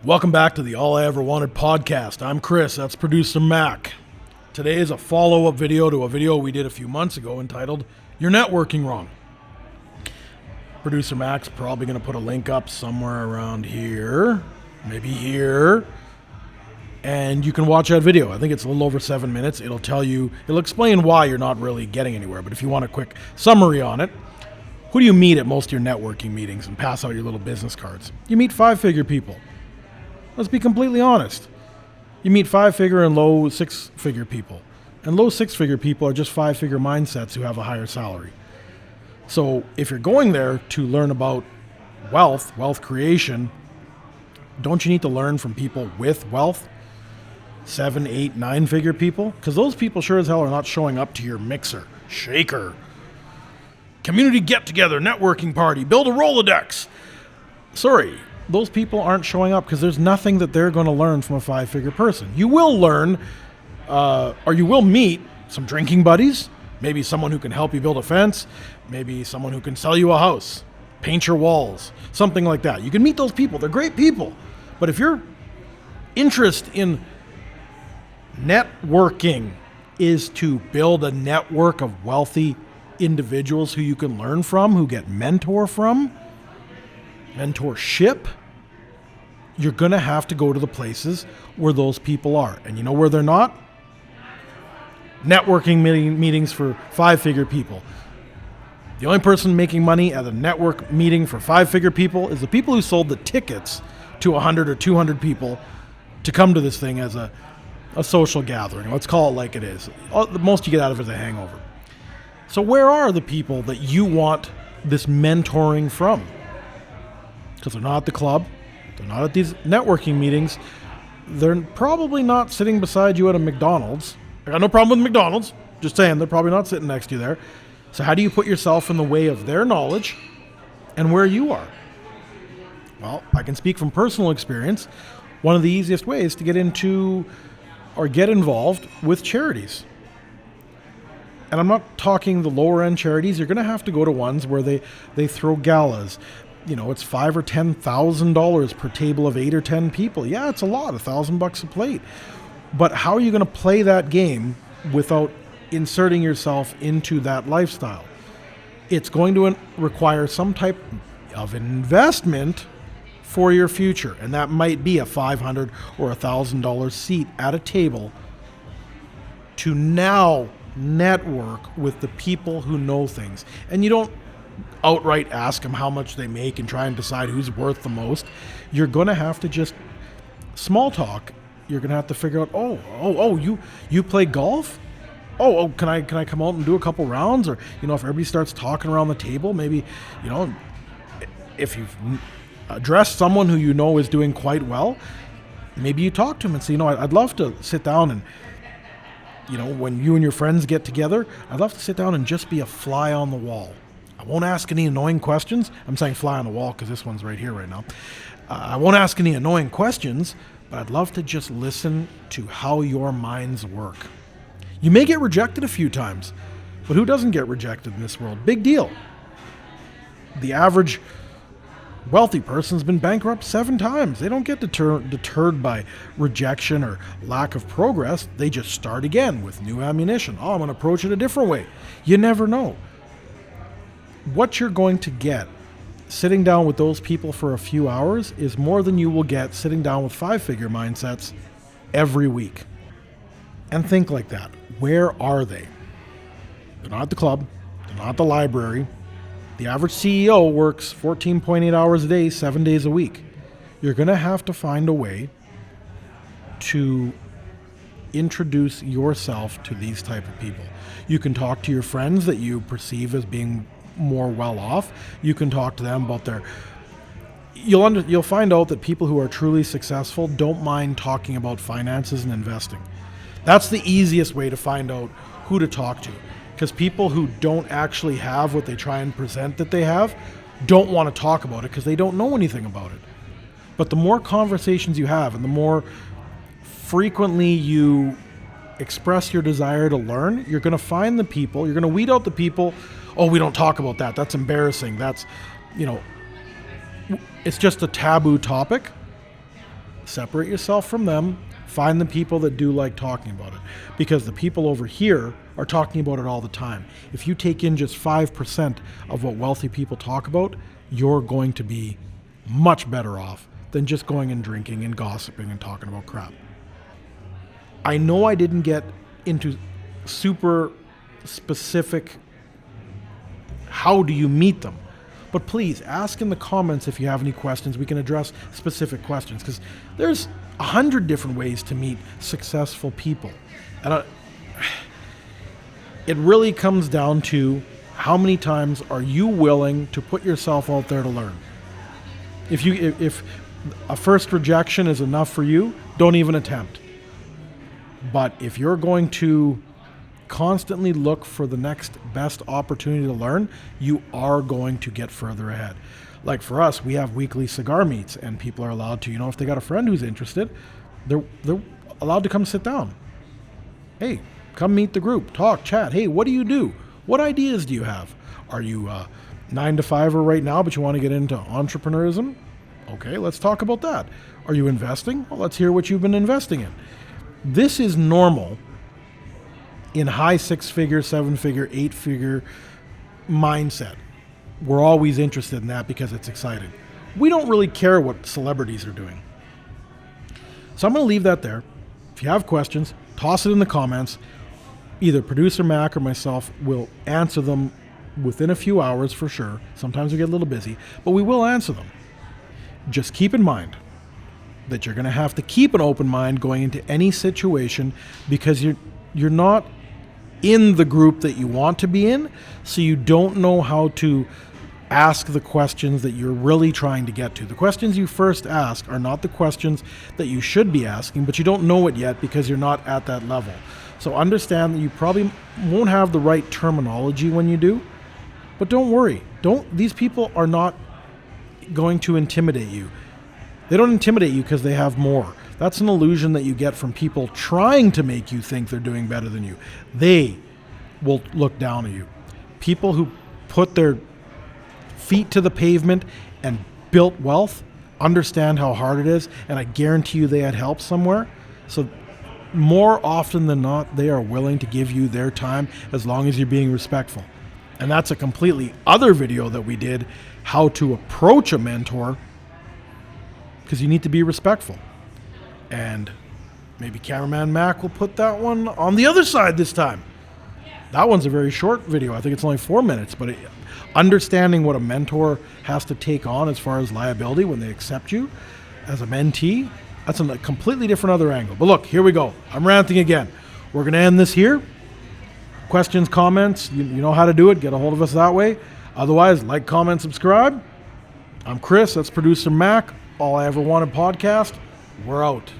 Welcome back to the All I Ever Wanted podcast. I'm Chris, that's producer Mac. Today is a follow-up video to a video we did a few months ago entitled, You're Networking Wrong. Producer Mac's probably going to put a link up somewhere around here, maybe here, and you can watch that video. I think it's a little over 7 minutes. It'll explain why you're not really getting anywhere, but if you want a quick summary on it, who do you meet at most of your networking meetings and pass out your little business cards? You meet five-figure people. Let's be completely honest. You meet five-figure and low six-figure people. And low six-figure people are just five-figure mindsets who have a higher salary. So if you're going there to learn about wealth creation, don't you need to learn from people with wealth? 7, 8, 9-figure people? Because those people sure as hell are not showing up to your mixer, shaker, community get-together, networking party, build a Rolodex. Sorry. Those people aren't showing up because there's nothing that they're going to learn from a five-figure person. You will learn, or you will meet some drinking buddies, maybe someone who can help you build a fence, maybe someone who can sell you a house, paint your walls, something like that. You can meet those people. They're great people. But if your interest in networking is to build a network of wealthy individuals who you can learn from, who get mentorship, you're going to have to go to the places where those people are. And you know where they're not? Networking meetings for five-figure people. The only person making money at a network meeting for five-figure people is the people who sold the tickets to 100 or 200 people to come to this thing as a social gathering. Let's call it like it is. The most you get out of it is a hangover. So where are the people that you want this mentoring from? Because they're not at the club, they're not at these networking meetings, they're probably not sitting beside you at a McDonald's. I got no problem with McDonald's, just saying, they're probably not sitting next to you there. So how do you put yourself in the way of their knowledge and where you are? Well, I can speak from personal experience. One of the easiest ways to get into or get involved with charities. And I'm not talking the lower end charities. You're going to have to go to ones where they throw galas. You know, it's $5,000 or $10,000 per table of 8 or 10 people. Yeah, it's a lot, $1,000 a plate. But how are you going to play that game without inserting yourself into that lifestyle? It's going to require some type of investment for your future. And that might be a $500 or $1,000 seat at a table to now network with the people who know things. And you don't outright ask them how much they make and try and decide who's worth the most. You're going to have to just small talk. You're going to have to figure out, you play golf? Can I come out and do a couple rounds? Or, if everybody starts talking around the table, maybe, if you've addressed someone who you know is doing quite well, maybe you talk to them and say, I'd love to sit down and, when you and your friends get together, I'd love to sit down and just be a fly on the wall. I won't ask any annoying questions. I'm saying fly on the wall because this one's right here right now. I won't ask any annoying questions, but I'd love to just listen to how your minds work. You may get rejected a few times, but who doesn't get rejected in this world? Big deal. The average wealthy person's been bankrupt 7 times. They don't get deterred by rejection or lack of progress. They just start again with new ammunition. I'm going to approach it a different way. You never know. What you're going to get sitting down with those people for a few hours is more than you will get sitting down with five-figure mindsets every week. And think like that. Where are they? They're not at the club. They're not at the library. The average CEO works 14.8 hours a day, 7 days a week. You're going to have to find a way to introduce yourself to these type of people. You can talk to your friends that you perceive as being more well off. You can talk to them about you'll find out that people who are truly successful don't mind talking about finances and investing. That's the easiest way to find out who to talk to. Because people who don't actually have what they try and present that they have don't want to talk about it because they don't know anything about it. But the more conversations you have and the more frequently you express your desire to learn, you're going to find the people, you're going to weed out the people, we don't talk about that. That's embarrassing. That's, it's just a taboo topic. separate yourself from them. Find the people that do like talking about it, because the people over here are talking about it all the time. If you take in just 5% of what wealthy people talk about, you're going to be much better off than just going and drinking and gossiping and talking about crap. I know I didn't get into super specific, how do you meet them? But please ask in the comments if you have any questions. We can address specific questions, because there's 100 different ways to meet successful people. And it really comes down to how many times are you willing to put yourself out there to learn. If a first rejection is enough for you, don't even attempt. But if you're going to constantly look for the next best opportunity to learn, you are going to get further ahead. Like for us, we have weekly cigar meets, and people are allowed to, if they got a friend who's interested, they're allowed to come sit down. Hey, come meet the group, talk, chat. Hey, what do you do? What ideas do you have? Are you 9-to-5er right now, but you want to get into entrepreneurism? Okay, let's talk about that. Are you investing? Well, let's hear what you've been investing in. This is normal in high 6-figure, 7-figure, 8-figure mindset. We're always interested in that because it's exciting. We don't really care what celebrities are doing. So I'm going to leave that there. If you have questions, toss it in the comments. Either producer Mac or myself will answer them within a few hours for sure. Sometimes we get a little busy, but we will answer them. Just keep in mind that you're going to have to keep an open mind going into any situation, because you're not in the group that you want to be in, so you don't know how to ask the questions that you're really trying to get to. The questions you first ask are not the questions that you should be asking, but you don't know it yet because you're not at that level. So understand that you probably won't have the right terminology when you do, but don't worry. These people are not going to intimidate you. They don't intimidate you because they have more. That's an illusion that you get from people trying to make you think they're doing better than you. They will look down at you. People who put their feet to the pavement and built wealth understand how hard it is, and I guarantee you they had help somewhere. So more often than not, they are willing to give you their time as long as you're being respectful. And that's a completely other video that we did, how to approach a mentor, because you need to be respectful. And maybe cameraman Mac will put that one on the other side this time. That one's a very short video. I think it's only 4 minutes, but understanding what a mentor has to take on as far as liability when they accept you as a mentee, that's a completely different other angle. But look, here we go. I'm ranting again. We're going to end this here. Questions, comments, you know how to do it. Get a hold of us that way. Otherwise, like, comment, subscribe. I'm Chris. That's producer Mac. All I Ever Wanted podcast. We're out.